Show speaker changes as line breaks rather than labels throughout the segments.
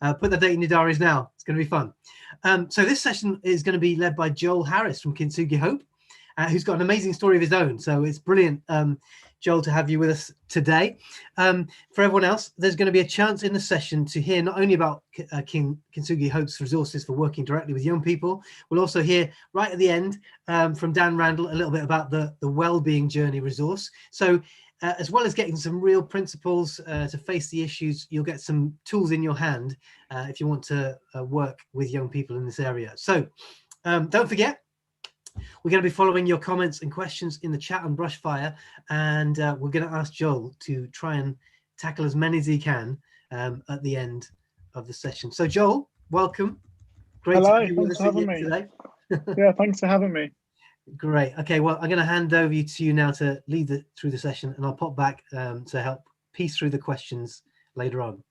Put the date in your diaries now. It's going to be fun. So this session is going to be led by Joel Harris from Kintsugi Hope, who's got an amazing story of his own. So it's brilliant, Joel, to have you with us today. For everyone else, there's going to be a chance in the session to hear not only about Kintsugi Hope's resources for working directly with young people, we'll also hear right at the end from Dan Randall a little bit about the Wellbeing Journey resource. So as well as getting some real principles to face the issues, you'll get some tools in your hand if you want to work with young people in this area. So don't forget, we're going to be following your comments and questions in the chat on Brushfire, and we're going to ask Joel to try and tackle as many as he can at the end of the session. So Joel, welcome. Great to have you with us today.
Yeah, thanks for having me.
Great. Okay, well, I'm going to hand over to you now to lead through the session, and I'll pop back to help piece through the questions later on.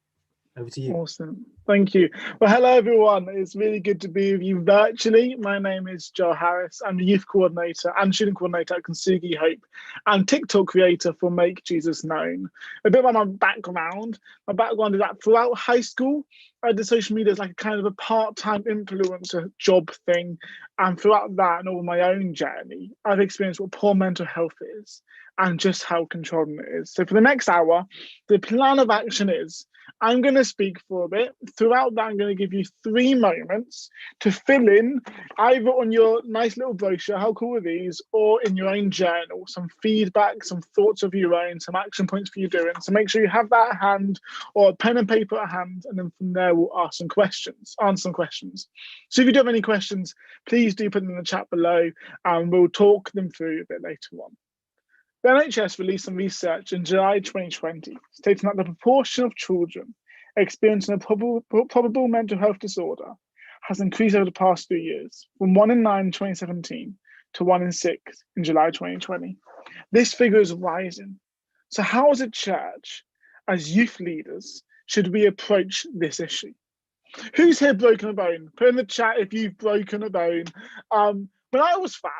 Over to you.
Awesome. Thank you. Well, hello, everyone. It's really good to be with you virtually. My name is Joel Harris. I'm the youth coordinator and student coordinator at Kintsugi Hope and TikTok creator for Make Jesus Known. A bit about my background. My background is that throughout high school, I did social media as like a kind of a part-time influencer job thing. And throughout that and over my own journey, I've experienced what poor mental health is and just how controlling it is. So for the next hour, the plan of action is I'm going to speak for a bit. Throughout that, I'm going to give you 3 moments to fill in either on your nice little brochure, how cool are these, or in your own journal, some feedback, some thoughts of your own, some action points for you doing. So make sure you have that at hand or a pen and paper at hand, and then from there we'll answer some questions. So if you do have any questions, please do put them in the chat below and we'll talk them through a bit later on. The NHS released some research in July 2020 stating that the proportion of children experiencing a probable mental health disorder has increased over the past 3 years, from 1 in 9 in 2017 to 1 in 6 in July 2020. This figure is rising. So how as a church, as youth leaders, should we approach this issue? Who's here broken a bone? Put in the chat if you've broken a bone. When I was 5,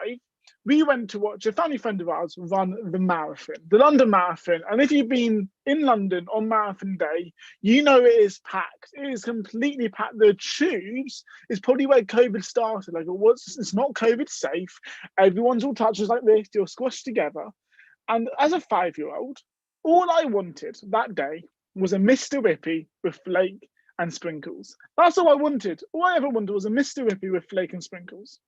we went to watch a family friend of ours run the marathon, the London Marathon. And if you've been in London on marathon day, you know it is packed. It is completely packed. The tubes is probably where COVID started. Like it's not COVID safe. Everyone's all touches like this. You're squashed together. And as a 5-year-old, all I wanted that day was a Mr. Whippy with flake and sprinkles. That's all I wanted. All I ever wanted was a Mr. Whippy with flake and sprinkles.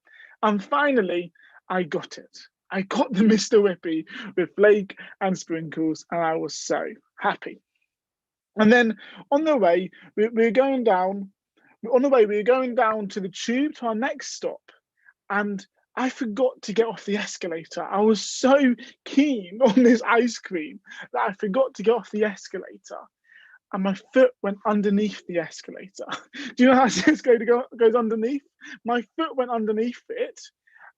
And finally, I got it. I got the Mr. Whippy with flake and sprinkles, and I was so happy. And then on the way, we were going down. On the way, we were going down to the tube to our next stop, and I forgot to get off the escalator. I was so keen on this ice cream that I forgot to get off the escalator, and my foot went underneath the escalator. Do you know how this escalator goes underneath? My foot went underneath it.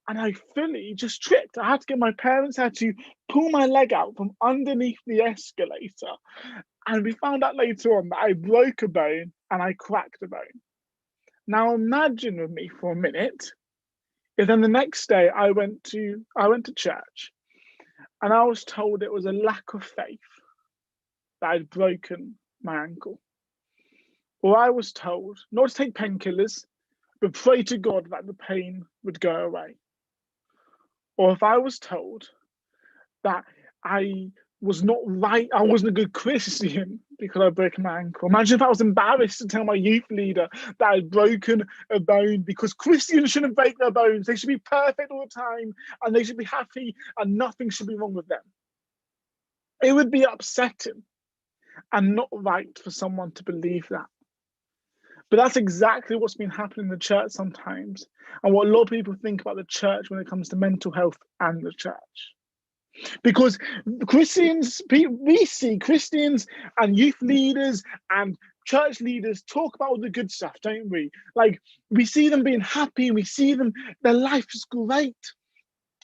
And I fully just tripped. I had to get my parents had to pull my leg out from underneath the escalator. And we found out later on that I broke a bone and I cracked a bone. Now imagine with me for a minute, if then the next day I went to church and I was told it was a lack of faith that I'd broken my ankle. Or I was told not to take painkillers, but pray to God that the pain would go away. Or if I was told that I was not right, I wasn't a good Christian because I'd broken my ankle. Imagine if I was embarrassed to tell my youth leader that I'd broken a bone, because Christians shouldn't break their bones. They should be perfect all the time and they should be happy and nothing should be wrong with them. It would be upsetting and not right for someone to believe that. But that's exactly what's been happening in the church sometimes, and what a lot of people think about the church when it comes to mental health and the church. Because Christians, we see Christians and youth leaders and church leaders talk about all the good stuff, don't we? Like, we see them being happy, we see them, their life is great.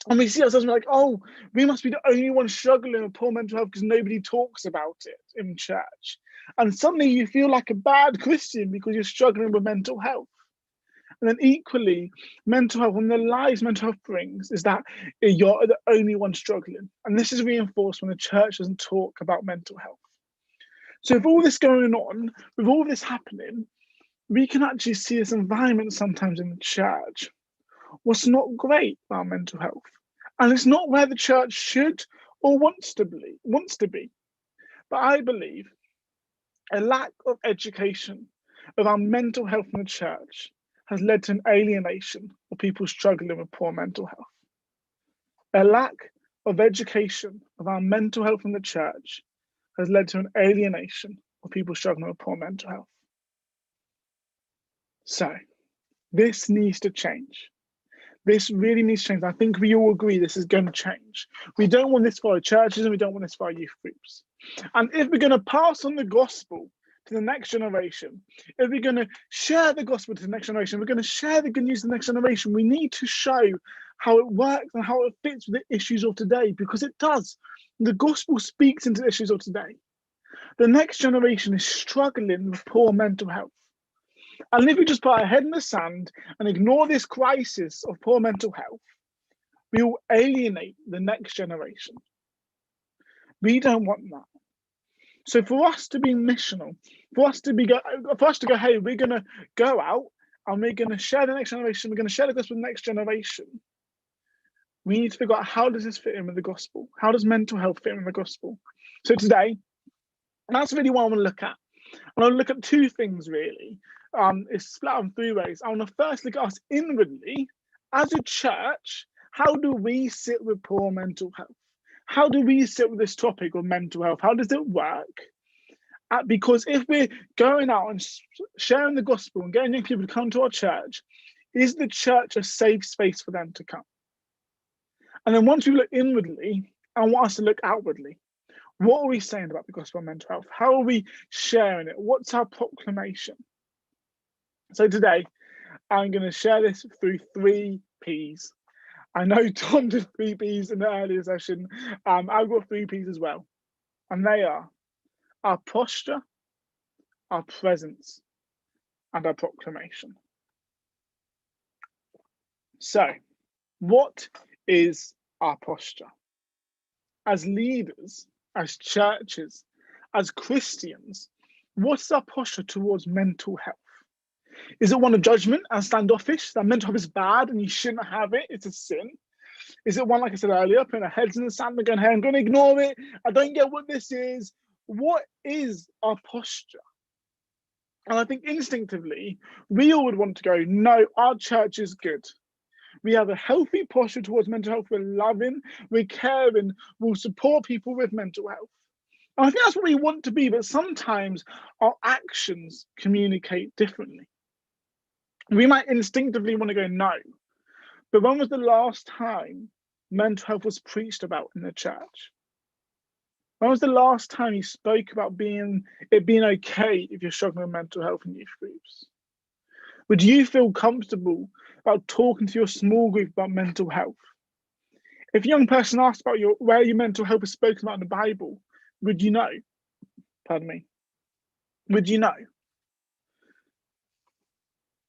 And we see ourselves like, oh, we must be the only ones struggling with poor mental health because nobody talks about it in church. And suddenly you feel like a bad Christian because you're struggling with mental health. And then equally, mental health, and the lies mental health brings is that you're the only one struggling. And this is reinforced when the church doesn't talk about mental health. So with all this going on, with all this happening, we can actually see this environment sometimes in the church. What's not great about mental health. And it's not where the church should or wants to be. But I believe a lack of education around mental health in the church has led to an alienation of people struggling with poor mental health. A lack of education around mental health in the church has led to an alienation of people struggling with poor mental health. So this needs to change. This really needs to change. I think we all agree this is going to change. We don't want this for our churches and we don't want this for our youth groups. And if we're going to pass on the gospel to the next generation, if we're going to share the gospel to the next generation, we're going to share the good news to the next generation, we need to show how it works and how it fits with the issues of today, because it does. The gospel speaks into the issues of today. The next generation is struggling with poor mental health. And if we just put our head in the sand and ignore this crisis of poor mental health, we will alienate the next generation. We don't want that. So for us to be missional, for us to go, hey, we're going to go out and we're going to share the next generation, we're going to share the gospel with the next generation, we need to figure out, how does this fit in with the gospel? How does mental health fit in with the gospel? So today, that's really what I want to look at. I want to look at two things, really. It's split up in three ways. I want to first look at us inwardly. As a church, how do we sit with poor mental health? How do we sit with this topic of mental health? How does it work? Because if we're going out and sharing the gospel and getting young people to come to our church, is the church a safe space for them to come? And then once we look inwardly, I want us to look outwardly. What are we saying about the gospel of mental health? How are we sharing it? What's our proclamation? So today, I'm going to share this through 3 Ps. I know Tom did 3 Ps in the earlier session. I've got 3 Ps as well. And they are our posture, our presence, and our proclamation. So, what is our posture? As leaders, as churches, as Christians, what's our posture towards mental health? Is it one of judgment and standoffish, that mental health is bad and you shouldn't have it, it's a sin? Is it one, like I said earlier, putting our heads in the sand and going, hey, I'm going to ignore it, I don't get what this is? What is our posture? And I think instinctively, we all would want to go, no, our church is good. We have a healthy posture towards mental health. We're loving, we're caring, we'll support people with mental health. And I think that's what we want to be, but sometimes our actions communicate differently. We might instinctively want to go, no. But when was the last time mental health was preached about in the church? When was the last time you spoke about it being okay if you're struggling with mental health in youth groups? Would you feel comfortable about talking to your small group about mental health? If a young person asked about where your mental health is spoken about in the Bible, would you know? Pardon me. Would you know?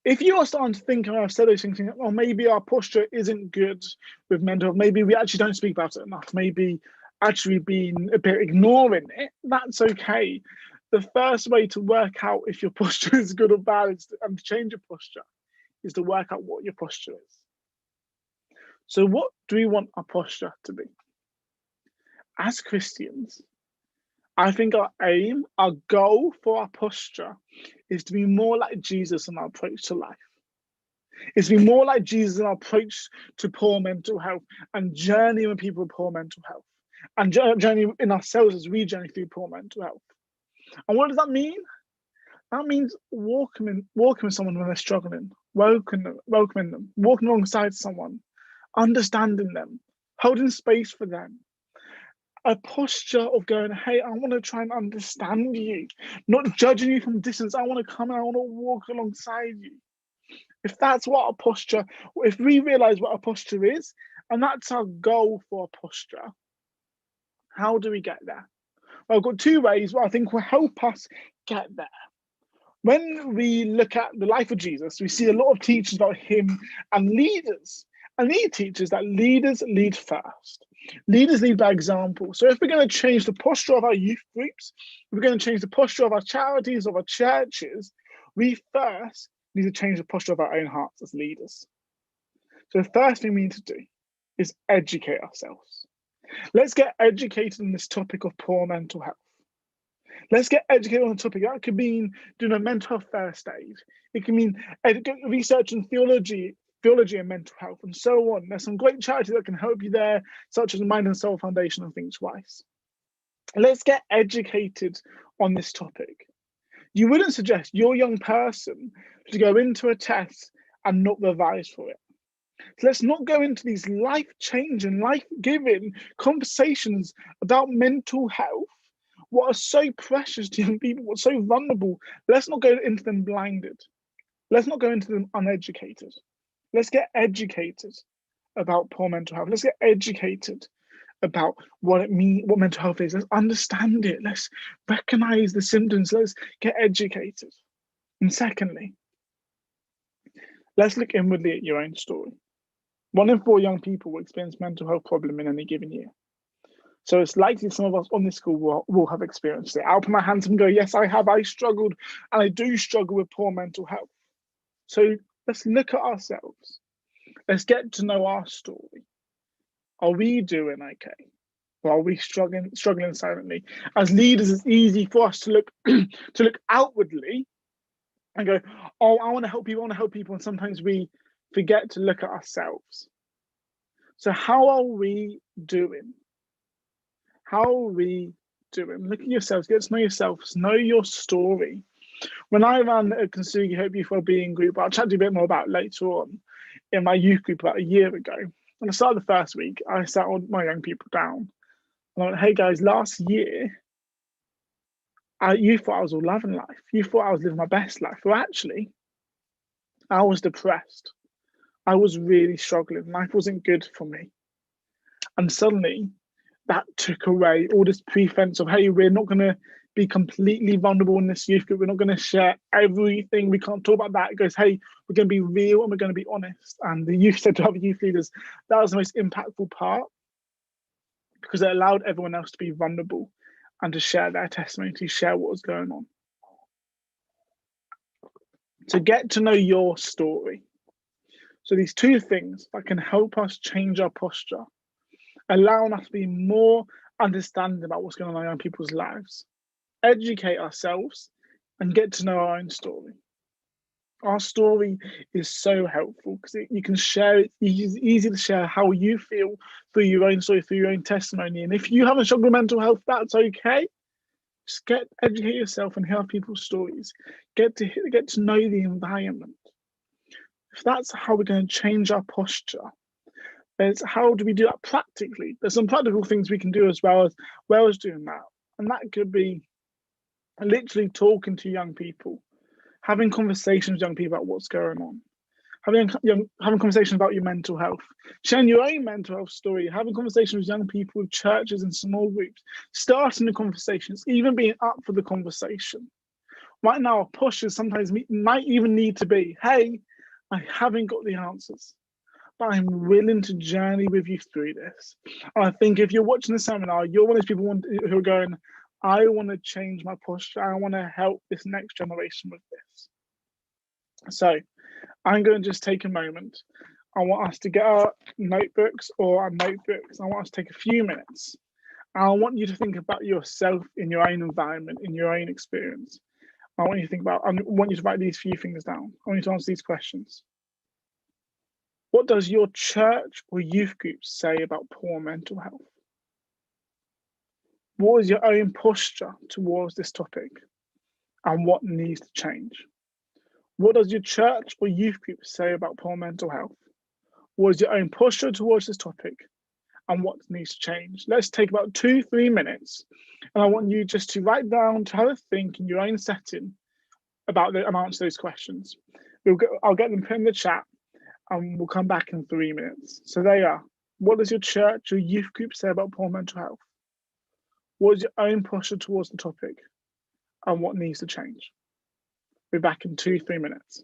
If you are starting to think, and I've said those things, well, maybe our posture isn't good with mental health, maybe we actually don't speak about it enough, maybe actually being a bit ignoring it, that's okay. The first way to work out if your posture is good or bad and to change your posture is to work out what your posture is. So what do we want our posture to be? As Christians, I think our aim, our goal for our posture is to be more like Jesus in our approach to life. It's to be more like Jesus in our approach to poor mental health and journey with people with poor mental health and journey in ourselves as we journey through poor mental health. And what does that mean? That means walking with someone when they're struggling, welcoming them, walking alongside someone, understanding them, holding space for them. A posture of going, hey, I want to try and understand you, not judging you from a distance. I want to come and I want to walk alongside you. If that's what our posture, if we realize what our posture is, and that's our goal for our posture, how do we get there? Well, I've got 2 ways what I think will help us get there. When we look at the life of Jesus, we see a lot of teachings about him and leaders. And he teaches that leaders lead first. Leaders lead by example. So if we're going to change the posture of our youth groups, if we're going to change the posture of our charities, of our churches, we first need to change the posture of our own hearts as leaders. So the first thing we need to do is educate ourselves. Let's get educated on this topic of poor mental health. Let's get educated on the topic. That could mean doing a mental health first aid. It can mean research in theology and mental health, and so on. There's some great charities that can help you there, such as the Mind and Soul Foundation and Think Twice. Let's get educated on this topic. You wouldn't suggest your young person to go into a test and not revise for it. So let's not go into these life-changing, life-giving conversations about mental health, what are so precious to young people, what's so vulnerable. Let's not go into them blinded. Let's not go into them uneducated. Let's get educated about poor mental health. Let's get educated about what it means, what mental health is. Let's understand it. Let's recognize the symptoms. Let's get educated. And secondly, let's look inwardly at your own story. 1 in 4 young people will experience mental health problem in any given year. So it's likely some of us on this call will have experienced it. I'll put my hands up and go, yes, I have. I struggled, and I do struggle with poor mental health. So let's look at ourselves. Let's get to know our story. Are we doing okay? Or are we struggling silently? As leaders, it's easy for us to look to look outwardly and go, oh, I want to help people, and sometimes we forget to look at ourselves. So how are we doing? How are we doing? Look at yourselves, get to know yourselves, know your story. When I ran a Kintsugi Hope Youth Wellbeing group, I'll chat to you a bit more about later on, in my youth group about a year ago. When I started the first week, I sat all my young people down. And I went, hey guys, last year, you thought I was all loving life. You thought I was living my best life. Well, actually, I was depressed. I was really struggling. Life wasn't good for me. And suddenly, that took away all this pretense of, hey, we're not going to be completely vulnerable in this youth group. We're not going to share everything. We can't talk about that. It goes, hey, we're going to be real and we're going to be honest. And the youth said to other youth leaders, that was the most impactful part, because it allowed everyone else to be vulnerable and to share their testimony, to share what was going on. To get to know your story. So these 2 things that can help us change our posture, allowing us to be more understanding about what's going on in young people's lives, educate ourselves, and get to know our own story. Our story is so helpful because you can share it. It's easy to share how you feel through your own story, through your own testimony. And if you haven't struggled with mental health, that's okay. Just educate yourself and hear people's stories. Get to know the environment. If that's how we're going to change our posture, it's how do we do that practically? There's some practical things we can do as well as doing that. And that could be literally talking to young people, having conversations with young people about what's going on, having conversations about your mental health, sharing your own mental health story, having conversations with young people, with churches and small groups, starting the conversations, even being up for the conversation. Right now, our posture sometimes might even need to be, hey, I haven't got the answers, but I'm willing to journey with you through this. And I think if you're watching the seminar, you're one of those people who are going, I want to change my posture. I want to help this next generation with this. So I'm going to just take a moment. I want us to get our notebooks or our notebooks. I want us to take a few minutes. And I want you to think about yourself in your own environment, in your own experience. I want you to write these few things down. I want you to answer these questions. What does your church or youth group say about poor mental health? What is your own posture towards this topic, and what needs to change? What does your church or youth group say about poor mental health? What is your own posture towards this topic, and what needs to change? Let's take about 2-3 minutes, and I want you just to write down, to have a think in your own setting about and answer those questions. I'll get them put in the chat, and we'll come back in 3 minutes. So there you are. What does your church or youth group say about poor mental health? What is your own posture towards the topic, and what needs to change? Be back in 2-3 minutes.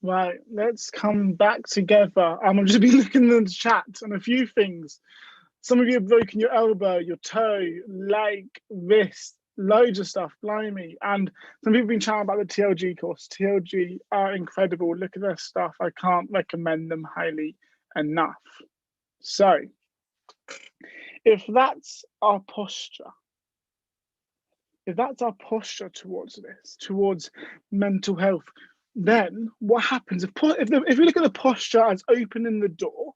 Right, let's come back together. I'm just be looking in the chat and a few things. Some of you have broken your elbow, your toe, leg, wrist, loads of stuff, blimey. And some people have been chatting about the TLG course. TLG are incredible. Look at their stuff. I can't recommend them highly enough. So, if that's our posture, towards this, towards mental health, then what happens? If we look at the posture as opening the door,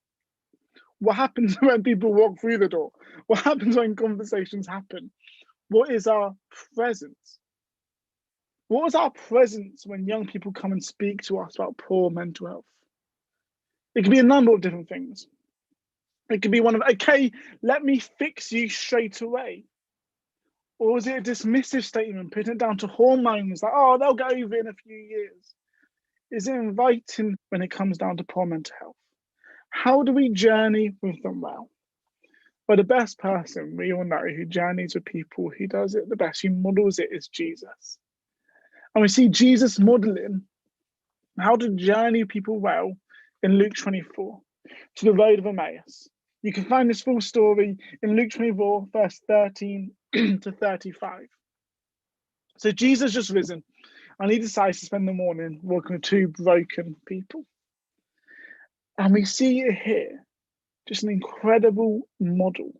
what happens when people walk through the door? What happens when conversations happen? What is our presence? What was our presence when young people come and speak to us about poor mental health? It could be a number of different things. It could be one of, okay, let me fix you straight away. Or is it a dismissive statement, putting it down to hormones, like, oh, they'll get over it in a few years? Is it inviting when it comes down to poor mental health? How do we journey with them well? But the best person we all know who journeys with people, who does it the best, who models it, is Jesus. And we see Jesus modeling how to journey people well in Luke 24, to the road of Emmaus. You can find this full story in Luke 24, verse 13 to 35. So Jesus just risen, and he decides to spend the morning walking with two broken people. And we see it here, just an incredible model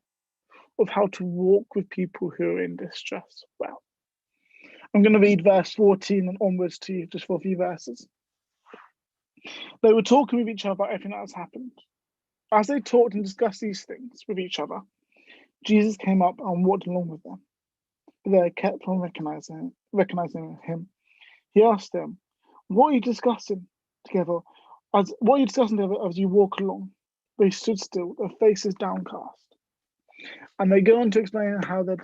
of how to walk with people who are in distress well. I'm going to read verse 14 and onwards to you, just for a few verses. They were talking with each other about everything that has happened. As they talked and discussed these things with each other, Jesus came up and walked along with them. But they kept on recognizing him. He asked them, "What are you discussing together? As you walk along?" They stood still, their faces downcast. And they go on to explain how they're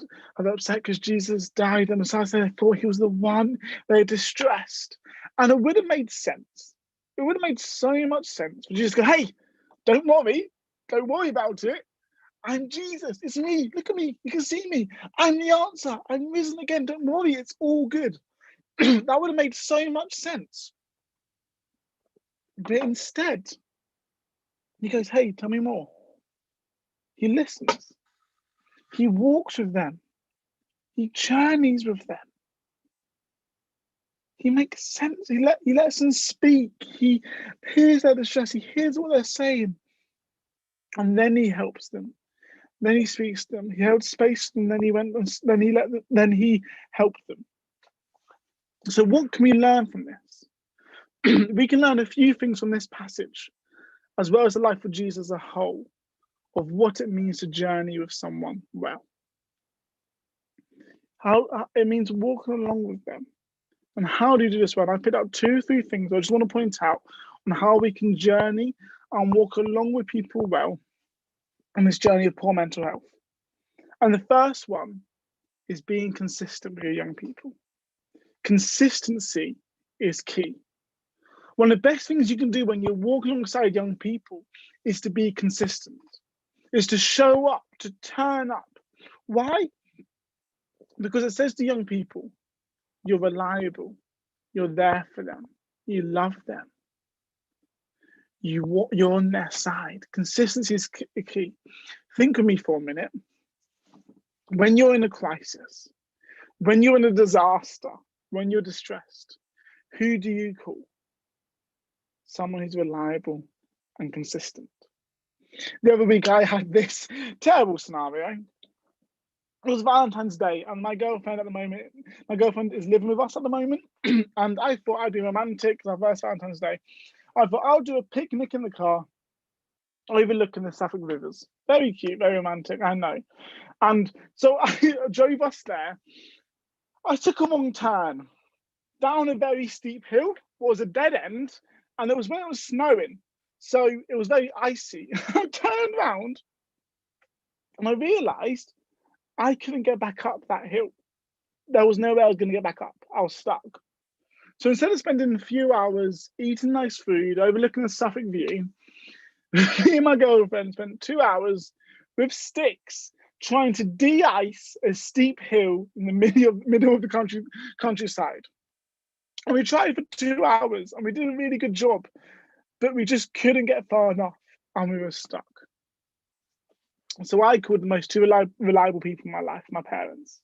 upset because Jesus died, and besides they thought he was the one. They're distressed. And it would have made sense. It would have made so much sense for Jesus to go, "Hey, don't worry about it. I'm Jesus. It's me. Look at me. You can see me. I'm the answer. I'm risen again. Don't worry. It's all good." That would have made so much sense. But instead, he goes, "Hey, tell me more." He listens. He walks with them. He journeys with them. He makes sense. He lets them speak. He hears their distress. He hears what they're saying. And then he helps them. Then he speaks to them. He held space and then he helped them. So what can we learn from this? We can learn a few things from this passage, as well as the life of Jesus as a whole, of what it means to journey with someone well. How it means walking along with them. And how do you do this well? I picked up 2 or 3 things I just want to point out on how we can journey and walk along with people well on this journey of poor mental health. And the first one is being consistent with your young people. Consistency is key. One of the best things you can do when you're walking alongside young people is to be consistent, is to show up, to turn up. Why? Because it says to young people, you're reliable, you're there for them, you love them, you're on their side. Consistency is key. Think with me for a minute. When you're in a crisis, when you're in a disaster, when you're distressed, who do you call? Someone who's reliable and consistent. The other week I had this terrible scenario. It was Valentine's Day, and my girlfriend is living with us at the moment. And I thought I'd be romantic because our first Valentine's Day. I thought I'll do a picnic in the car overlooking the Suffolk Rivers. Very cute, very romantic, I know. And so I drove us there. I took a wrong turn down a very steep hill. It was a dead end, and it was when it was snowing. So it was very icy. I turned around and I realised I couldn't get back up that hill. There was no way I was going to get back up. I was stuck. So instead of spending a few hours eating nice food, overlooking the Suffolk view, me and my girlfriend spent 2 hours with sticks trying to de-ice a steep hill in the middle of the countryside. And we tried for 2 hours and we did a really good job, but we just couldn't get far enough and we were stuck. So I called the most two reliable people in my life, my parents.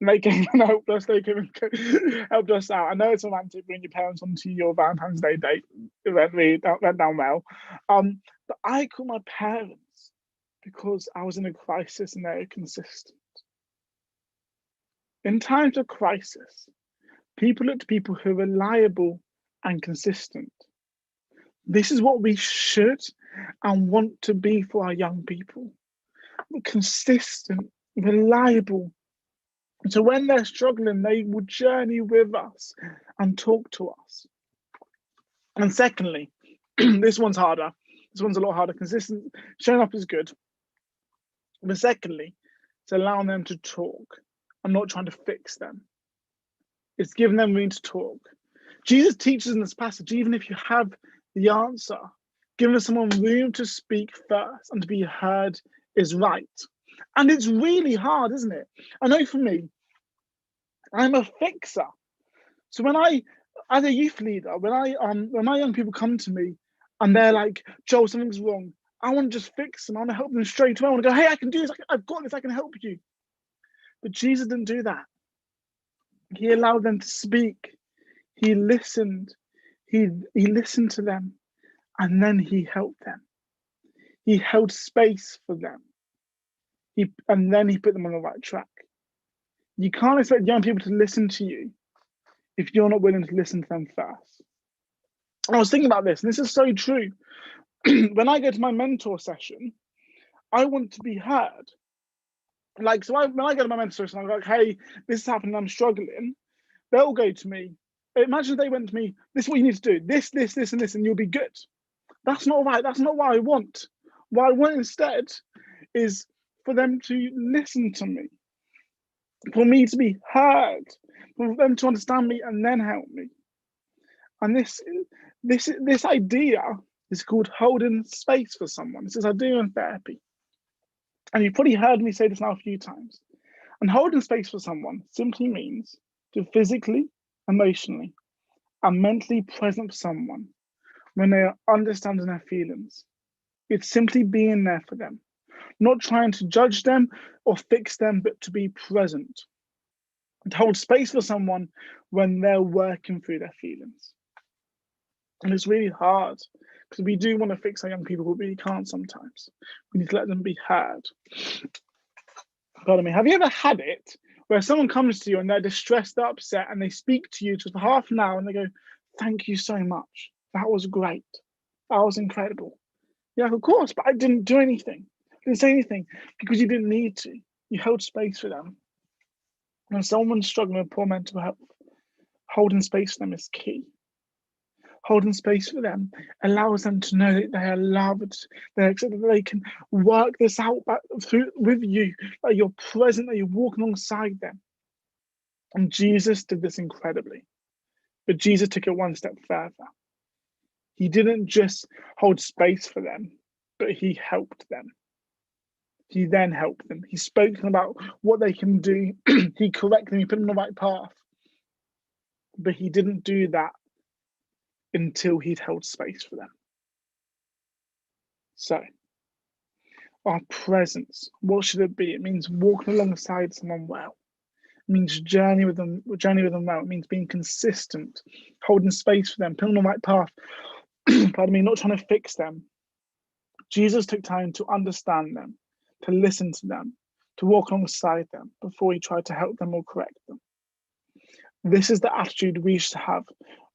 And they came and helped us. They came and helped us out. I know it's romantic bringing your parents onto your Valentine's Day date. It went down well. But I called my parents because I was in a crisis and they were consistent. In times of crisis, people look to people who are reliable and consistent. This is what we should and want to be for our young people. Consistent, reliable. So when they're struggling, they will journey with us and talk to us. And secondly, this one's harder. This one's a lot harder. Consistent, showing up is good. But secondly, it's allowing them to talk. I'm not trying to fix them. It's giving them room to talk. Jesus teaches in this passage, even if you have the answer, giving someone room to speak first and to be heard is right. And it's really hard, isn't it? I know for me, I'm a fixer. So when I, as a youth leader, when my young people come to me and they're like, Joel, something's wrong, I want to just fix them. I want to help them straight away. I want to go, hey, I can do this. I've got this. I can help you. But Jesus didn't do that. He allowed them to speak. He listened. He listened to them, and then he helped them. He held space for them. And then he put them on the right track. You can't expect young people to listen to you if you're not willing to listen to them first. And I was thinking about this, and this is so true. When I go to my mentor session, I want to be heard. Like, so when I go to my mentor session, I'm like, hey, this is happening, I'm struggling. They'll go to me. Imagine if they went to me, this is what you need to do, this, and this, and you'll be good. That's not right. That's not what I want. What I want instead is for them to listen to me, for me to be heard, for them to understand me and then help me. And this idea is called holding space for someone. It's this idea in therapy. And you've probably heard me say this now a few times. And holding space for someone simply means to physically, emotionally, and mentally present for someone when they are understanding their feelings. It's simply being there for them, not trying to judge them or fix them, but to be present. To hold space for someone when they're working through their feelings. And it's really hard because we do want to fix our young people, but we can't sometimes. We need to let them be heard. Pardon me. Have you ever had it where someone comes to you and they're distressed, they're upset, and they speak to you just for half an hour and they go, thank you so much. That was great. That was incredible. Yeah, of course, but I didn't do anything. I didn't say anything because you didn't need to. You held space for them. When someone's struggling with poor mental health, holding space for them is key. Holding space for them allows them to know that they are loved, they're accepted, that they can work this out with you, that you're present, that you're walking alongside them. And Jesus did this incredibly. But Jesus took it one step further. He didn't just hold space for them, but he helped them. He then helped them. He spoke to them about what they can do. He corrected them, he put them on the right path. But he didn't do that until he'd held space for them. So, our presence, what should it be? It means walking alongside someone well. It means journey with them well. It means being consistent, holding space for them, putting them on the right path. Pardon me, not trying to fix them. Jesus took time to understand them, to listen to them, to walk alongside them before he tried to help them or correct them. This is the attitude we should have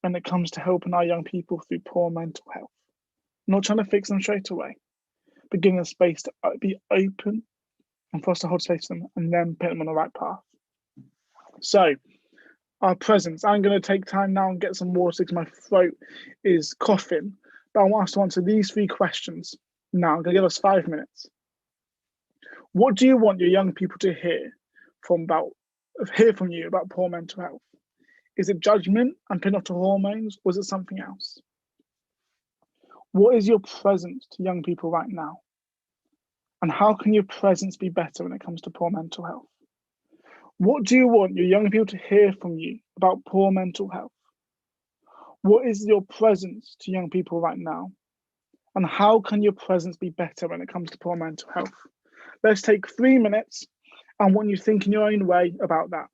when it comes to helping our young people through poor mental health. Not trying to fix them straight away, but giving them space to be open and for us to hold space for them and then put them on the right path. So, our presence. I'm going to take time now and get some water because my throat is coughing. But I want us to answer these 3 questions now. I'm going to give us 5 minutes. What do you want your young people to hear from you about poor mental health? Is it judgment and putting off the hormones, or is it something else? What is your presence to young people right now? And how can your presence be better when it comes to poor mental health? What do you want your young people to hear from you about poor mental health? What is your presence to young people right now? And how can your presence be better when it comes to poor mental health? Let's take 3 minutes. I want you to think in your own way about that.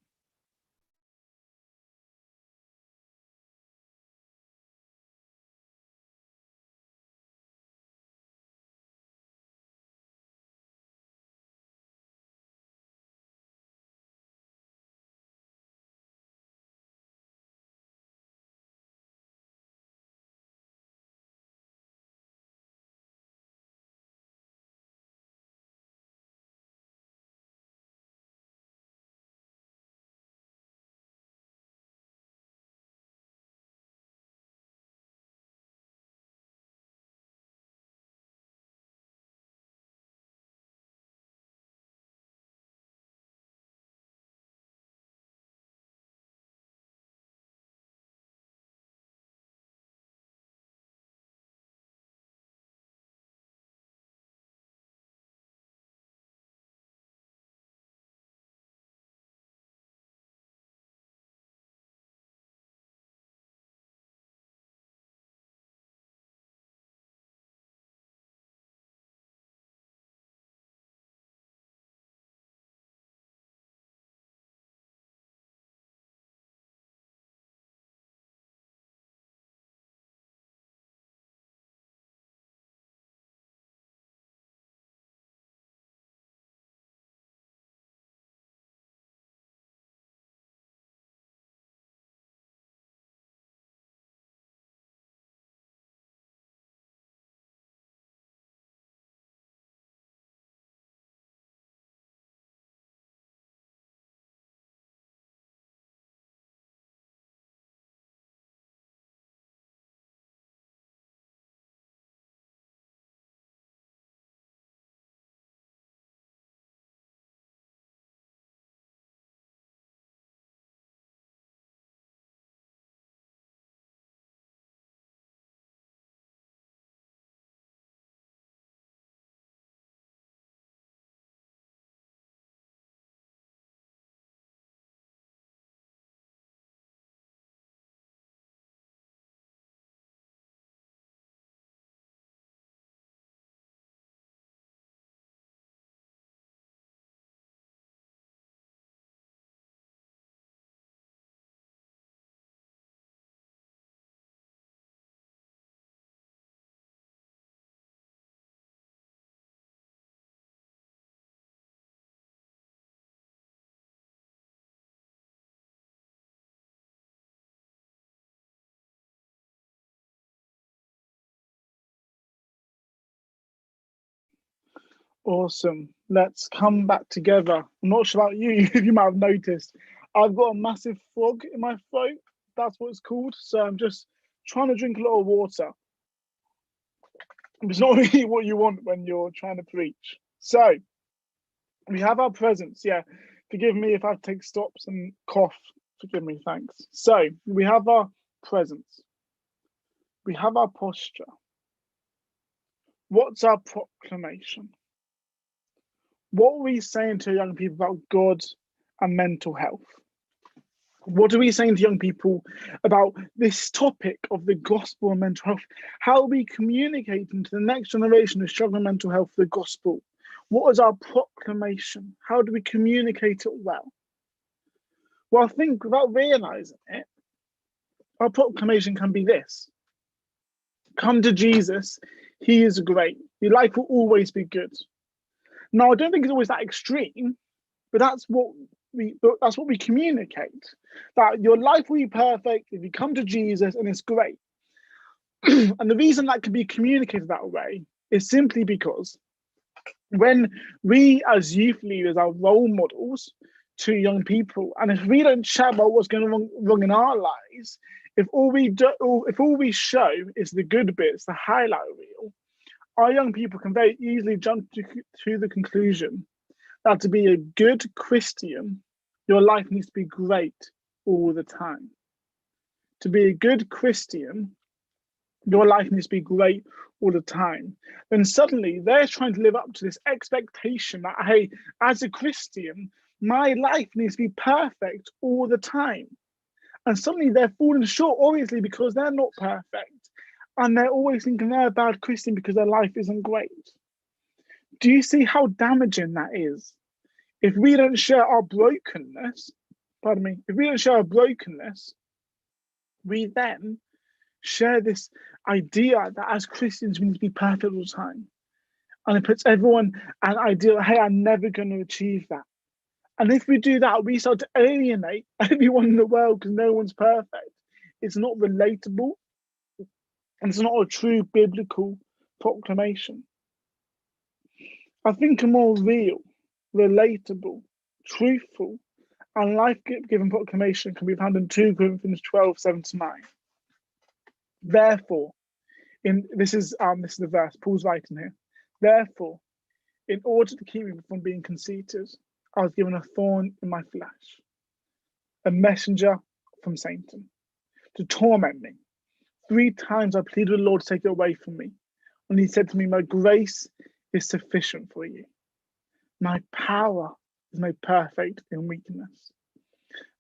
Awesome. Let's come back together. I'm not sure about you, if you might have noticed. I've got a massive frog in my throat. That's what it's called. So I'm just trying to drink a lot of water. It's not really what you want when you're trying to preach. So we have our presence. Yeah. Forgive me if I take stops and cough. Forgive me. Thanks. So we have our presence. We have our posture. What's our proclamation? What are we saying to young people about God and mental health? What are we saying to young people about this topic of the gospel and mental health? How are we communicating to the next generation who struggle with mental health the gospel? What is our proclamation? How do we communicate it well? Well, I think without realizing it, our proclamation can be this: come to Jesus, he is great. Your life will always be good. Now, I don't think it's always that extreme, but that's what we communicate. That your life will be perfect if you come to Jesus, and it's great. And the reason that can be communicated that way is simply because when we as youth leaders are role models to young people, and if we don't chat about what's going wrong in our lives, if all we show is the good bits, the highlight reel, our young people can very easily jump to the conclusion that to be a good Christian, your life needs to be great all the time. To be a good Christian, your life needs to be great all the time. Then suddenly they're trying to live up to this expectation that, hey, as a Christian, my life needs to be perfect all the time. And suddenly they're falling short, obviously, because they're not perfect. And they're always thinking they're a bad Christian because their life isn't great. Do you see how damaging that is? If we don't share our brokenness, if we don't share our brokenness, we then share this idea that as Christians we need to be perfect all the time. And it puts everyone an idea, hey, I'm never going to achieve that. And if we do that, we start to alienate everyone in the world because no one's perfect. It's not relatable. And it's not a true biblical proclamation. I think a more real, relatable, truthful, and life-giving proclamation can be found in 2 Corinthians 12:7-9. Therefore, this is the verse Paul's writing here. Therefore, in order to keep me from being conceited, I was given a thorn in my flesh, a messenger from Satan, to torment me. 3 times I pleaded with the Lord to take it away from me. And he said to me, my grace is sufficient for you. My power is made perfect in weakness.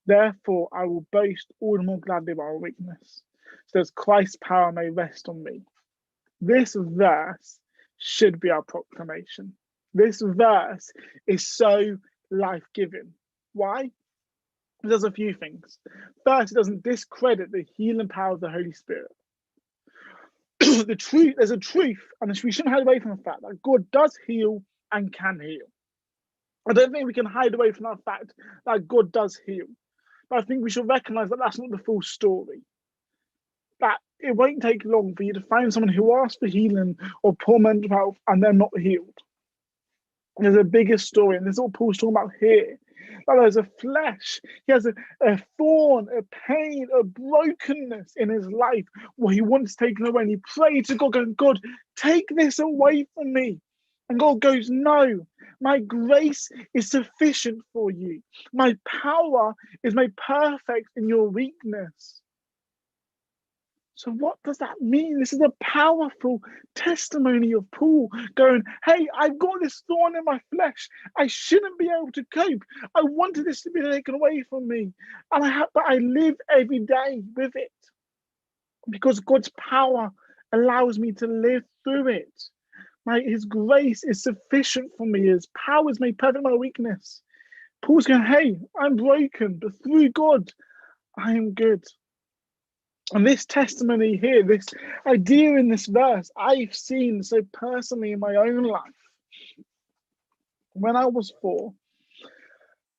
Therefore, I will boast all the more gladly of our weakness, so that Christ's power may rest on me. This verse should be our proclamation. This verse is so life-giving. Why? It does a few things. First, it doesn't discredit the healing power of the Holy Spirit. There's a truth, and we shouldn't hide away from the fact that God does heal and can heal. I don't think we can hide away from that fact that God does heal. But I think we should recognize that that's not the full story. That it won't take long for you to find someone who asks for healing or poor mental health and they're not healed. There's a bigger story, and this is what Paul's talking about here. That there's a flesh, he has a thorn, a pain, a brokenness in his life where he wants taken away. And he prayed to God, going, God, take this away from me. And God goes, no, my grace is sufficient for you. My power is made perfect in your weakness. So what does that mean? This is a powerful testimony of Paul going, hey, I've got this thorn in my flesh. I shouldn't be able to cope. I wanted this to be taken away from me. But I live every day with it because God's power allows me to live through it. His grace is sufficient for me. His power is made perfect in my weakness. Paul's going, hey, I'm broken, but through God, I am good. And this testimony here, this idea in this verse, I've seen so personally in my own life. When I was 4,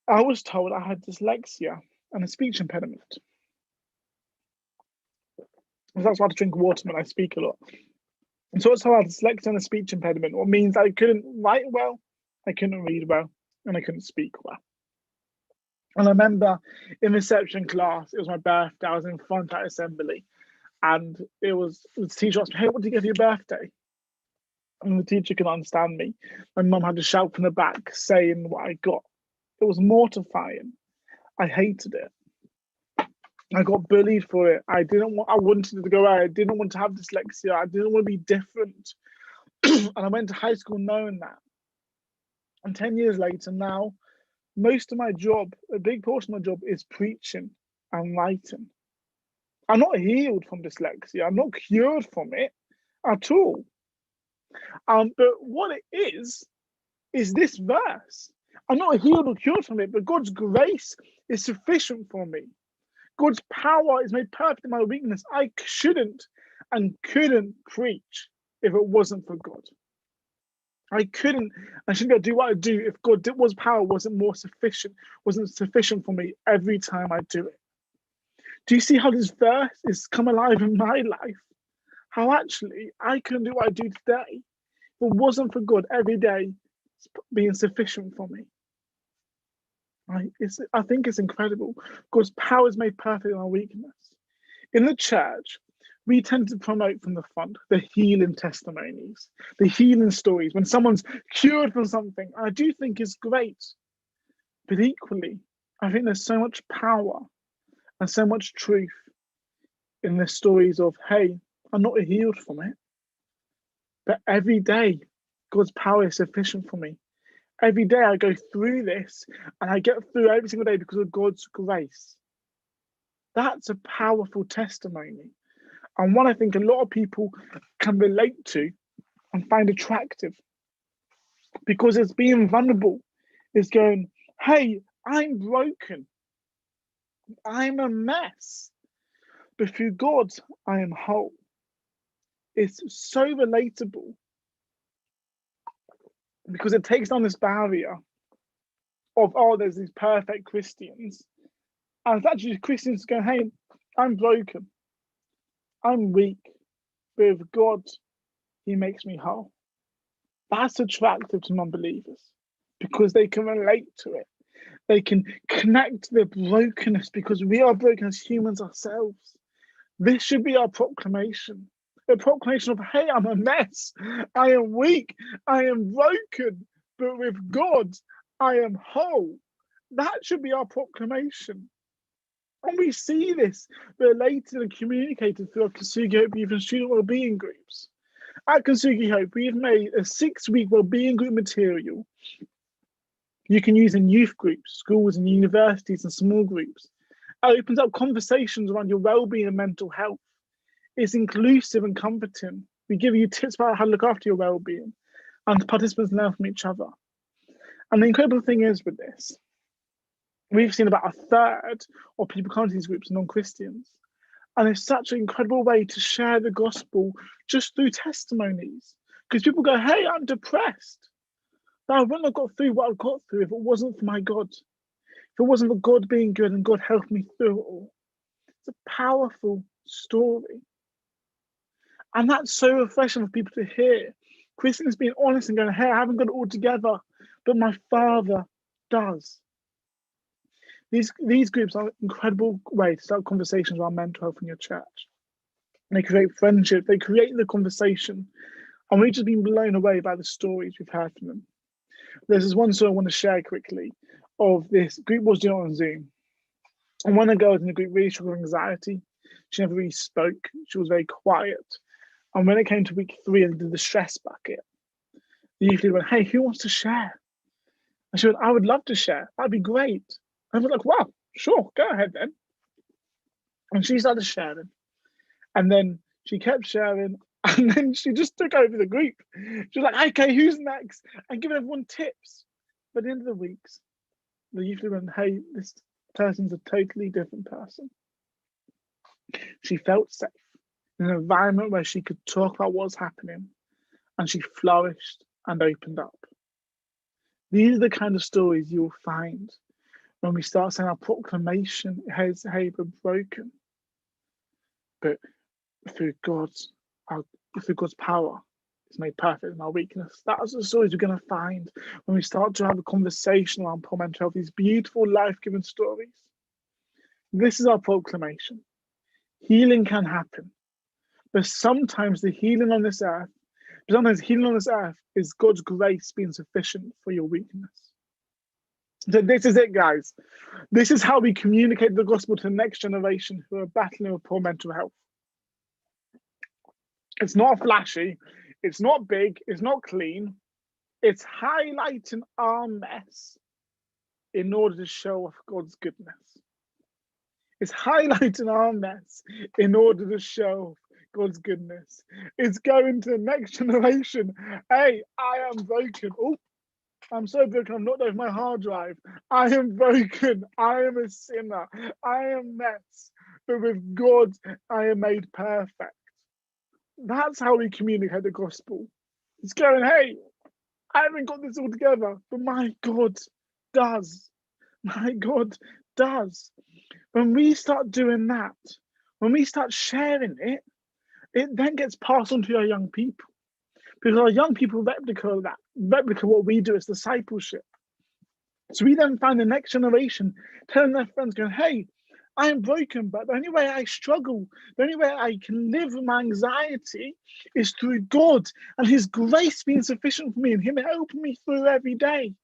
I was told I had dyslexia and a speech impediment. That's why I have to drink water when I speak a lot. And so I had dyslexia and a speech impediment, what means I couldn't write well, I couldn't read well, and I couldn't speak well. And I remember in reception class, it was my birthday, I was in front at assembly, and the teacher asked me, hey, what did you get for your birthday? And the teacher couldn't understand me. My mum had to shout from the back saying what I got. It was mortifying. I hated it. I got bullied for it. I wanted to go out. I didn't want to have dyslexia. I didn't want to be different. And I went to high school knowing that. And 10 years later now, most of my job, a big portion of my job is preaching and writing. I'm not healed from dyslexia. I'm not cured from it at all. But what it is this verse. I'm not healed or cured from it, but God's grace is sufficient for me. God's power is made perfect in my weakness. I shouldn't and couldn't preach if it wasn't for God. I shouldn't be able to do what I do if God's power wasn't sufficient for me every time I do it. Do you see how this verse has come alive in my life? How actually I couldn't do what I do today if it wasn't for God every day being sufficient for me. I think it's incredible. God's power is made perfect in our weakness. In the church, we tend to promote from the front the healing testimonies, the healing stories, when someone's cured from something. I do think it's great. But equally, I think there's so much power and so much truth in the stories of, hey, I'm not healed from it. But every day, God's power is sufficient for me. Every day I go through this and I get through every single day because of God's grace. That's a powerful testimony, and one I think a lot of people can relate to and find attractive, because it's being vulnerable. It's going, hey, I'm broken. I'm a mess. But through God, I am whole. It's so relatable because it takes down this barrier of, oh, there's these perfect Christians. And it's actually Christians going, hey, I'm broken. I'm weak. But with God, He makes me whole. That's attractive to non-believers because they can relate to it. They can connect to their brokenness because we are broken as humans ourselves. This should be our proclamation. A proclamation of, hey, I'm a mess. I am weak. I am broken. But with God, I am whole. That should be our proclamation. And we see this related and communicated through our Kasugi Hope Youth and Student Wellbeing groups. At Kasugi Hope, we've made a 6-week wellbeing group material you can use in youth groups, schools and universities and small groups. It opens up conversations around your well-being and mental health. It's inclusive and comforting. We give you tips about how to look after your well-being, and participants learn from each other. And the incredible thing is with this, we've seen about 1/3 of people come to these groups are non-Christians. And it's such an incredible way to share the gospel just through testimonies. Because people go, hey, I'm depressed. But I wouldn't have got through what I got through if it wasn't for my God. If it wasn't for God being good and God helped me through it all. It's a powerful story. And that's so refreshing for people to hear. Christians being honest and going, hey, I haven't got it all together, but my Father does. These groups are an incredible way to start conversations around mental health in your church. They create friendship, they create the conversation. And we've just been blown away by the stories we've heard from them. There's this one story I want to share quickly of this group was doing on Zoom. And one of the girls in the group really struggled with anxiety. She never really spoke. She was very quiet. And when it came to week 3 and did the stress bucket, the youth leader went, hey, who wants to share? And she went, I would love to share. That'd be great. And I was like, wow, sure, go ahead then. And she started sharing. And then she kept sharing. And then she just took over the group. She was like, okay, who's next? And giving everyone tips. But at the end of the weeks, the youth leader went, hey, this person's a totally different person. She felt safe in an environment where she could talk about what's happening. And she flourished and opened up. These are the kind of stories you'll find when we start saying our proclamation, hey, we're broken. But through God's power, it's made perfect in our weakness. That's the stories we're going to find when we start to have a conversation around poor mental health, these beautiful, life-giving stories. This is our proclamation. Healing can happen. But sometimes healing on this earth is God's grace being sufficient for your weakness. So this is it, guys. This is how we communicate the gospel to the next generation who are battling with poor mental health. It's not flashy, it's not big, it's not clean. It's highlighting our mess in order to show off God's goodness. It's highlighting our mess in order to show God's goodness. It's going to the next generation. Hey, I am broken. Oh, I'm so broken, I'm not over my hard drive. I am broken. I am a sinner. I am a mess. But with God, I am made perfect. That's how we communicate the gospel. It's going, hey, I haven't got this all together, but my God does. My God does. When we start doing that, when we start sharing it, it then gets passed on to our young people. Because our young people replicate what we do as discipleship. So we then find the next generation telling their friends, going, hey, I am broken, but the only way I struggle, the only way I can live with my anxiety is through God and His grace being sufficient for me and Him helping me through every day.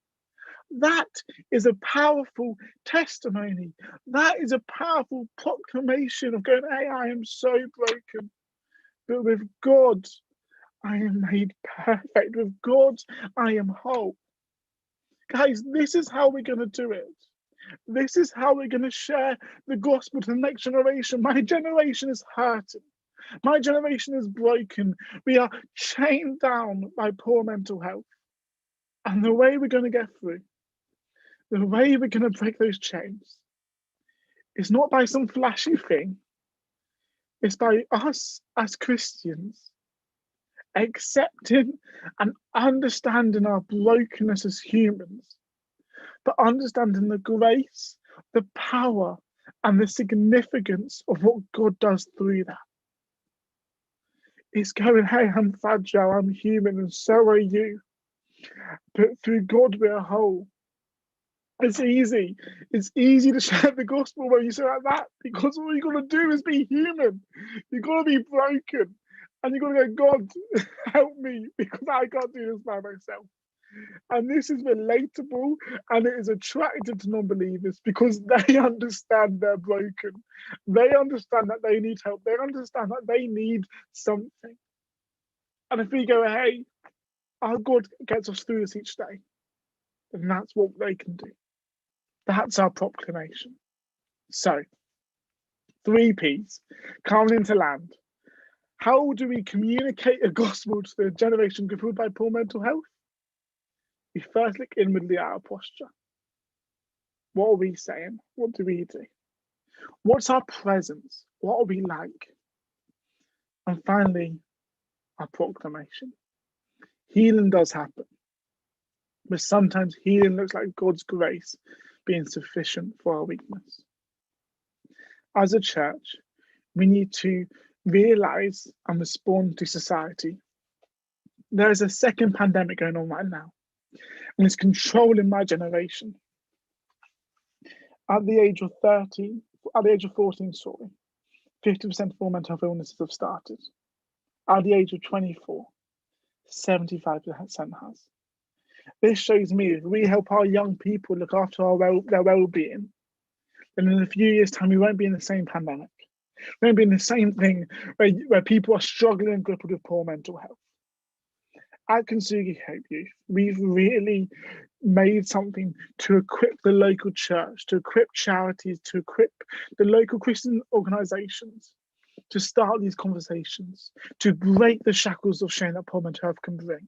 That is a powerful testimony. That is a powerful proclamation of going, hey, I am so broken, but with God, I am made perfect. With God, I am whole. Guys, this is how we're going to do it. This is how we're going to share the gospel to the next generation. My generation is hurting. My generation is broken. We are chained down by poor mental health. And the way we're going to get through, the way we're going to break those chains, is not by some flashy thing. It's by us as Christians accepting and understanding our brokenness as humans, but understanding the grace, the power, and the significance of what God does through that. It's going, hey, I'm fragile, I'm human, and so are you. But through God, we're whole. It's easy. It's easy to share the gospel when you say like that, because all you got to do is be human. You got to be broken. And you got to go, God, help me, because I can't do this by myself. And this is relatable and it is attractive to non-believers because they understand they're broken. They understand that they need help. They understand that they need something. And if we go, hey, our God gets us through this each day, then that's what they can do. That's our proclamation. So, 3Ps, coming into land. How do we communicate a gospel to the generation crippled by poor mental health? We first look inwardly at our posture. What are we saying? What do we do? What's our presence? What are we like? And finally, our proclamation. Healing does happen, but sometimes healing looks like God's grace being sufficient for our weakness. As a church, we need to realize and respond to society. There's a second pandemic going on right now, and it's controlling my generation. At the age of 14, 50% of all mental health illnesses have started. At the age of 24, 75% has. This shows me if we help our young people look after their well-being, then in a few years' time, we won't be in the same pandemic. We won't be in the same thing where people are struggling and grappled with poor mental health. At Kintsugi Hope Youth, we've really made something to equip the local church, to equip charities, to equip the local Christian organisations to start these conversations, to break the shackles of shame that poor mental health can bring.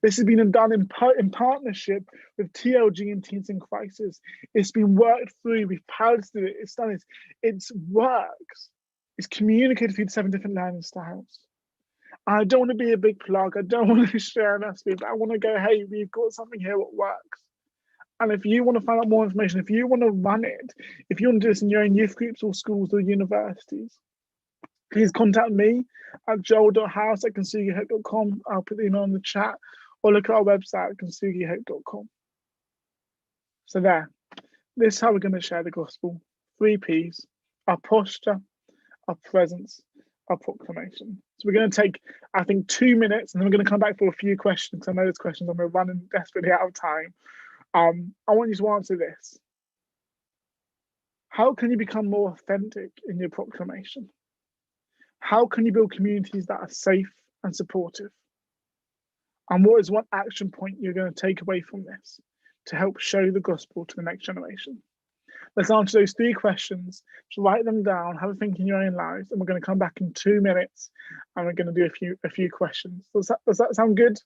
This has been done in partnership with TLG and Teens in Crisis. It's been worked through, we've piloted it, it's done it, it works. It's communicated through 7 different learning styles. I don't want to be a big plug. I don't want to share an aspect, but I want to go, hey, we've got something here that works. And if you want to find out more information, if you want to run it, if you want to do this in your own youth groups or schools or universities, please contact me at joel.house@kintsugihope.com. I'll put the email in the chat, or look at our website at kintsugihope.com. So this is how we're going to share the gospel. 3Ps, our posture, our presence, our proclamation. So we're going to take, I think, 2 minutes, and then we're going to come back for a few questions. I know there's questions, and we're running desperately out of time. I want you to answer this. How can you become more authentic in your proclamation? How can you build communities that are safe and supportive? And what is one action point you're going to take away from this to help show the gospel to the next generation? Let's answer those 3 questions. Just write them down, have a think in your own lives, and we're going to come back in 2 minutes and we're going to do a few questions. Does that sound good?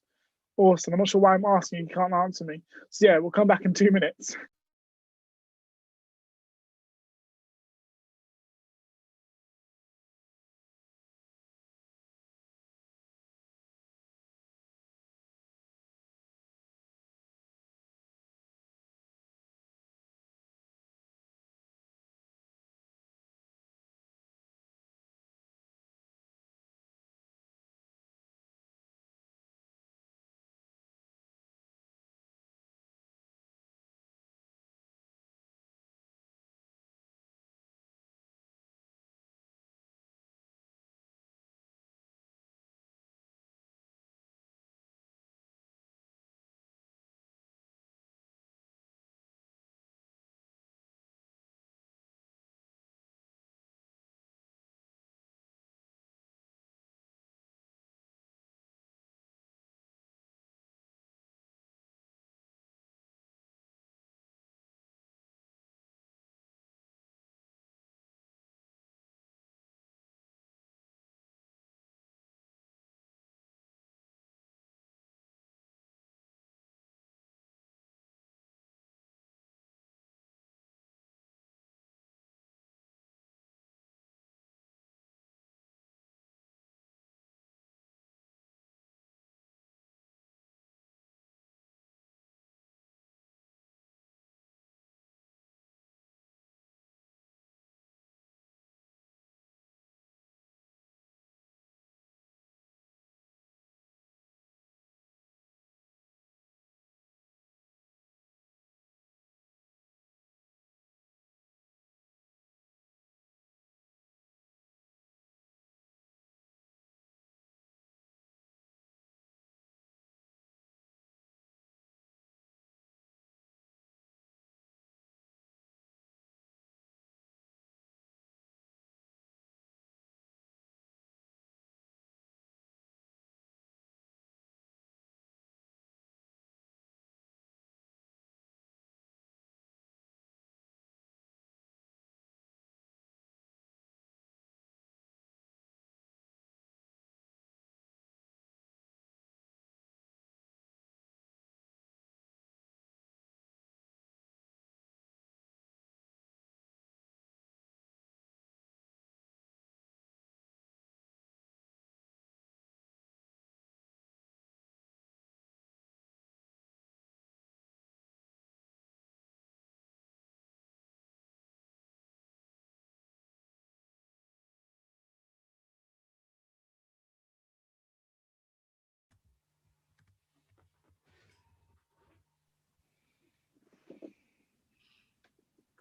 Awesome. I'm not sure why I'm asking you can't answer me. So yeah, we'll come back in 2 minutes.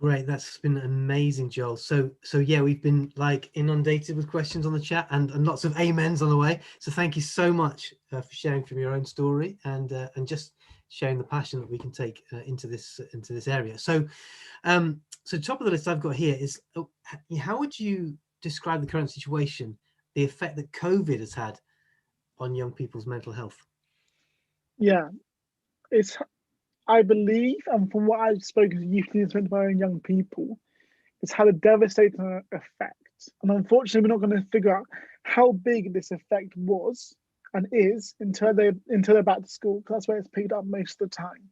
Great, that's been amazing, Joel. So yeah, we've been like inundated with questions on the chat and lots of amens on the way. So thank you so much for sharing from your own story and just sharing the passion that we can take into this area. So so top of the list I've got here is how would you describe the current situation, the effect that COVID has had on young people's mental health?
Yeah, it's I believe, and from what I've spoken to youth leaders and my own young people, it's had a devastating effect. And unfortunately, we're not going to figure out how big this effect was and is until they're back to school, because that's where it's picked up most of the time.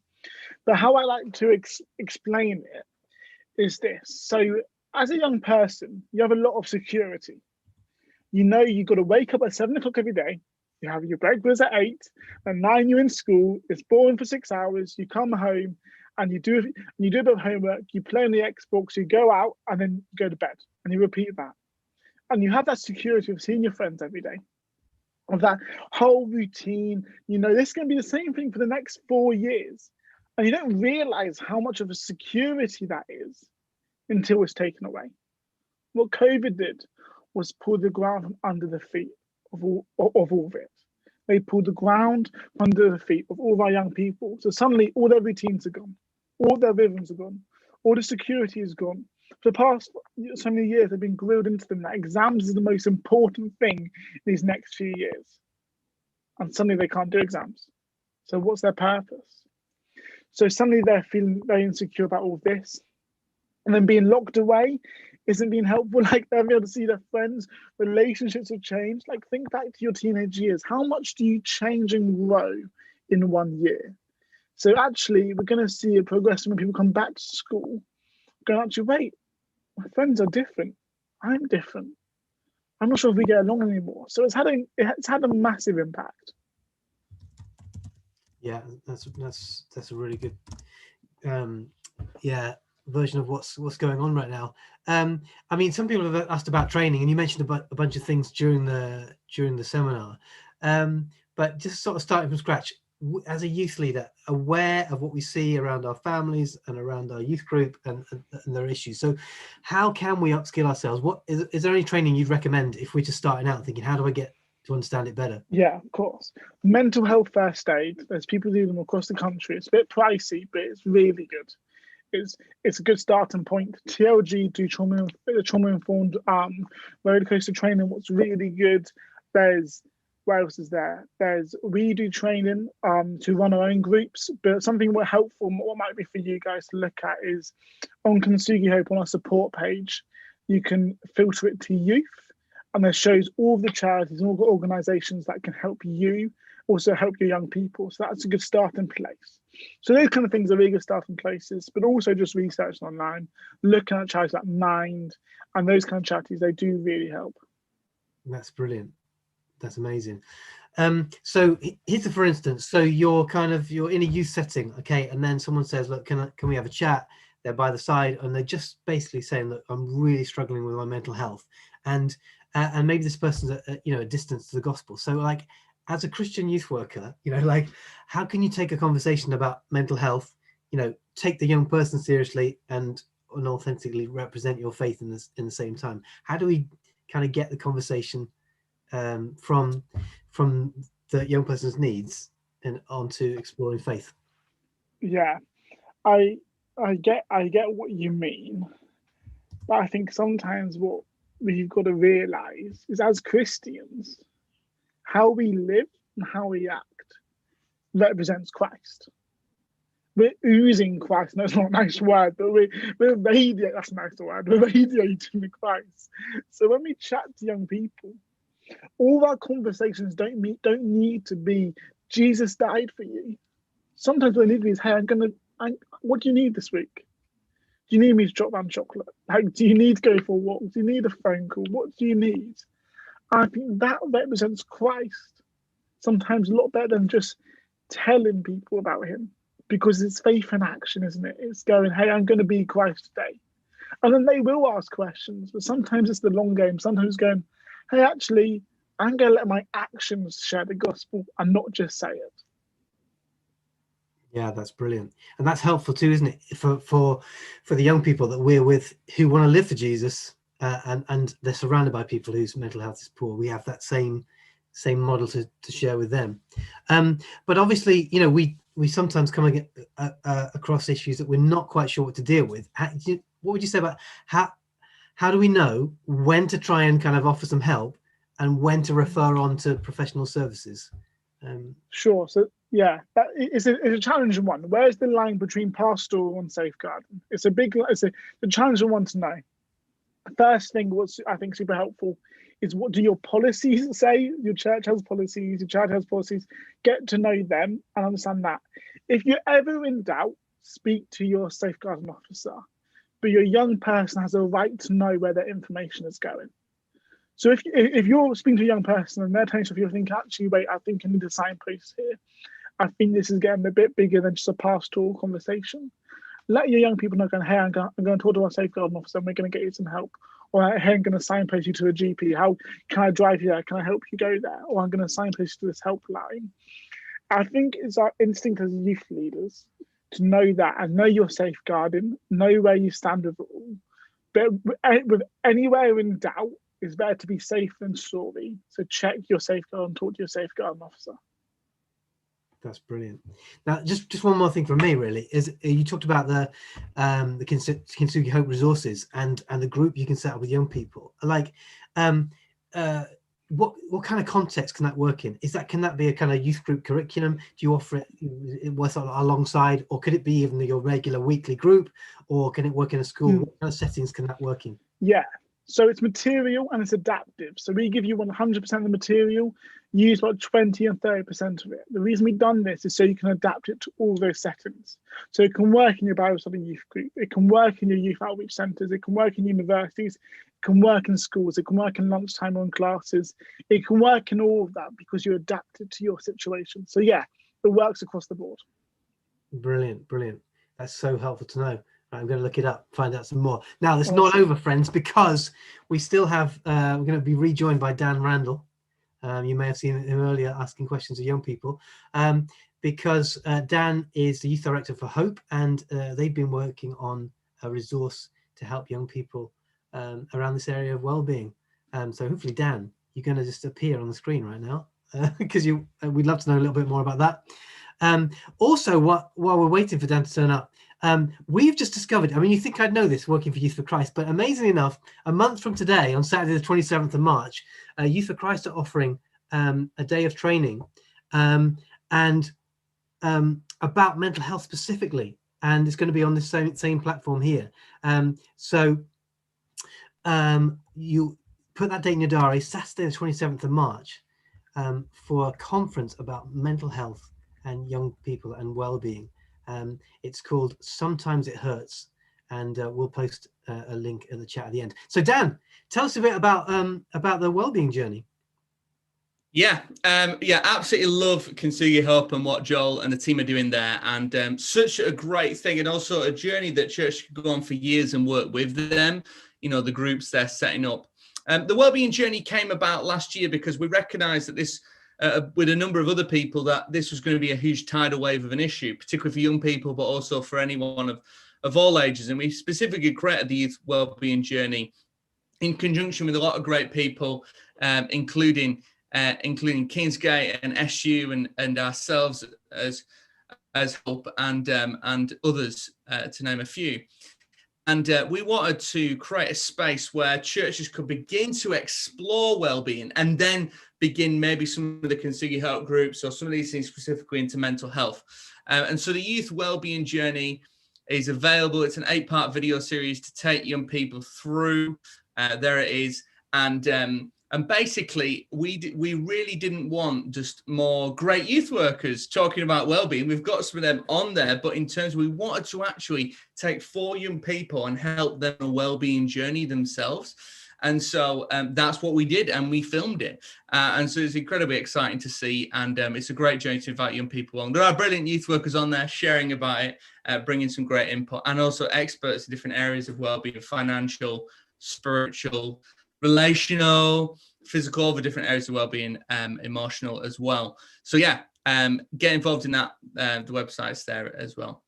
But how I like to explain it is this. So as a young person, you have a lot of security. You know you've got to wake up at 7 o'clock every day. You have your breakfast at 8, at 9 you're in school. It's boring for 6 hours. You come home and you do a bit of homework. You play on the Xbox. You go out and then you go to bed and you repeat that. And you have that security of seeing your friends every day, of that whole routine. You know this is going to be the same thing for the next 4 years, and you don't realize how much of a security that is until it's taken away. What COVID did was pull the ground from under the feet of all of it. They pulled the ground under the feet of all of our young people. So suddenly all their routines are gone, all their rhythms are gone, all the security is gone. For the past so many years, they've been grilled into them that exams is the most important thing these next few years. And suddenly they can't do exams. So what's their purpose? So suddenly they're feeling very insecure about all this. And then being locked away isn't being helpful. Like they're able to see their friends, relationships have changed. Like think back to your teenage years. How much do you change and grow in 1 year? So actually, we're going to see a progression when people come back to school. Going, actually, wait, my friends are different. I'm different. I'm not sure if we get along anymore. So it's had a massive impact.
Yeah, that's a really good version of what's going on right now. I mean, some people have asked about training, and you mentioned about a bunch of things during the seminar. But just sort of starting from scratch, as a youth leader, aware of what we see around our families and around our youth group and their issues. So how can we upskill ourselves? What is there any training you'd recommend if we're just starting out thinking, how do I get to understand it better?
Yeah, of course. Mental health first aid. There's people do them across the country. It's a bit pricey, but it's really good. It's a good starting point. TLG do trauma informed roller coaster training. What's really good. There's what else is there? We do training to run our own groups, but something more helpful, what might be for you guys to look at is on Kintsugi Hope on our support page, you can filter it to youth, and it shows all the charities and all the organisations that can help you, also help your young people. So that's a good starting place. So those kind of things are really good starting places, but also just researching online, looking at charities like Mind and those kind of charities, they do really help. That's
brilliant. That's amazing. So here's a for instance. So you're in a youth setting, okay, and then someone says, "Look, can we have a chat?" They're by the side, and they're just basically saying, "Look, I'm really struggling with my mental health," and maybe this person's a distance to the gospel. So, like, as a Christian youth worker, like, how can you take a conversation about mental health? Take the young person seriously and authentically represent your faith in the same time. How do we kind of get the conversation from the young person's needs and onto exploring faith?
Yeah, I get what you mean, but I think sometimes what we've got to realize is, as Christians, how we live and how we act represents Christ. We're oozing Christ. No, it's not a nice word, but we're radiating. That's a nice word. We're radiating the Christ. So when we chat to young people, all our conversations don't need to be Jesus died for you. Sometimes what I need to be is, hey, what do you need this week? Do you need me to drop down chocolate? Like, do you need to go for a walk? Do you need a phone call? What do you need? I think that represents Christ sometimes a lot better than just telling people about him, because it's faith in action, isn't it? It's going, hey, I'm going to be Christ today. And then they will ask questions, but sometimes it's the long game. Sometimes it's going, hey, actually, I'm going to let my actions share the gospel and not just say it.
Yeah, that's brilliant, and that's helpful too, isn't it, for the young people that we're with who want to live for Jesus, and they're surrounded by people whose mental health is poor. We have that same model to share with them. But obviously, you know, we sometimes come across issues that we're not quite sure what to deal with. What would you say about how do we know when to try and kind of offer some help and when to refer on to professional services?
Sure. So yeah, it's a challenging one. Where's the line between pastoral and safeguarding? It's a challenging one to know. First thing, what's I think super helpful is, what do your policies say? Your church has policies, your church has policies. Get to know them and understand that. If you're ever in doubt, speak to your safeguarding officer. But your young person has a right to know where their information is going. So if you're speaking to a young person and they're telling you, if you think, actually, wait, I think I need a signpost here. I think this is getting a bit bigger than just a pastoral conversation. Let your young people know, going, hey, I'm going to talk to our safeguarding officer and we're going to get you some help. Or, hey, I'm going to signpost you to a GP. How can I drive you there? Can I help you go there? Or, I'm going to signpost you to this helpline. I think it's our instinct as youth leaders to know that and know your safeguarding, know where you stand with it all. But with anywhere in doubt, it's better to be safe than sorry. So check your safeguard and talk to your safeguarding officer.
That's brilliant. Now, just one more thing from me, really, is you talked about the Kintsugi Hope resources and the group you can set up with young people. Like, what kind of context can that work in? Can that be a kind of youth group curriculum? Do you offer it works alongside, or could it be even your regular weekly group, or can it work in a school? What kind of settings can that work in?
Yeah. So it's material and it's adaptive. So we give you 100% of the material, use about 20 and 30% of it. The reason we've done this is so you can adapt it to all those settings. So it can work in your Bible study youth group, it can work in your youth outreach centres, it can work in universities, it can work in schools, it can work in lunchtime or in classes, it can work in all of that because you adapt it to your situation. So yeah, it works across the board.
Brilliant, brilliant. That's so helpful to know. I'm going to look it up, find out some more. Now, it's not over, friends, because we still have, we're going to be rejoined by Dan Randall. You may have seen him earlier asking questions of young people, because Dan is the youth director for Hope, and they've been working on a resource to help young people around this area of well-being. So hopefully, Dan, you're going to just appear on the screen right now, because we'd love to know a little bit more about that. Also, while we're waiting for Dan to turn up, we've just discovered, I mean, you think I'd know this working for Youth for Christ, but amazingly enough, a month from today, on Saturday, the 27th of March, Youth for Christ are offering a day of training and about mental health specifically. And it's going to be on the same platform here. So you put that date in your diary, Saturday, the 27th of March, for a conference about mental health and young people and well-being. It's called Sometimes It Hurts, and we'll post a link in the chat at the end. So Dan, tell us a bit about the wellbeing journey.
Yeah, absolutely love Kintsugi Hope and what Joel and the team are doing there, and such a great thing, and also a journey that church could go on for years and work with them. You know, the groups they're setting up. The wellbeing journey came about last year because we recognised that this. With a number of other people, that this was going to be a huge tidal wave of an issue, particularly for young people, but also for anyone of all ages. And we specifically created the Youth Wellbeing Journey in conjunction with a lot of great people, including Kingsgate and SU and ourselves as Hope and others, to name a few. And we wanted to create a space where churches could begin to explore well-being and then begin maybe some of the Kintsugi Hope groups or some of these things specifically into mental health. And so the Youth Wellbeing Journey is available. It's an 8-part video series to take young people through. There it is. And basically, we really didn't want just more great youth workers talking about well-being. We've got some of them on there, but in terms, we wanted to actually take 4 young people and help them on a well-being journey themselves. And so that's what we did, and we filmed it. And so it's incredibly exciting to see, and it's a great journey to invite young people along. There are brilliant youth workers on there sharing about it, bringing some great input, and also experts in different areas of well-being, financial, spiritual, relational, physical, the different areas of well-being, emotional as well. So yeah, get involved in that. The website's there as well.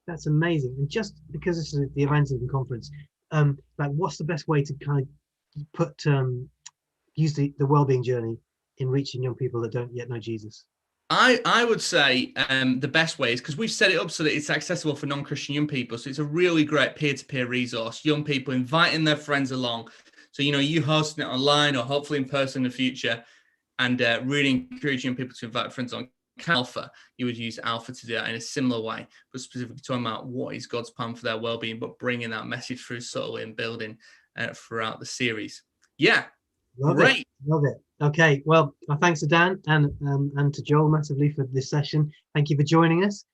That's amazing. And just because this is the evangelism conference, like what's the best way to kind of put use the well-being journey in reaching young people that don't yet know Jesus?
I would say the best way is because we've set it up so that it's accessible for non-Christian young people. So it's a really great peer-to-peer resource. Young people inviting their friends along. So, you hosting it online or hopefully in person in the future, and really encouraging people to invite friends on. Alpha, you would use Alpha to do that in a similar way, but specifically talking about what is God's plan for their well-being, but bringing that message through subtly and building throughout the series. Yeah, great.
Love it. Okay, well, thanks to Dan and to Joel massively for this session. Thank you for joining us.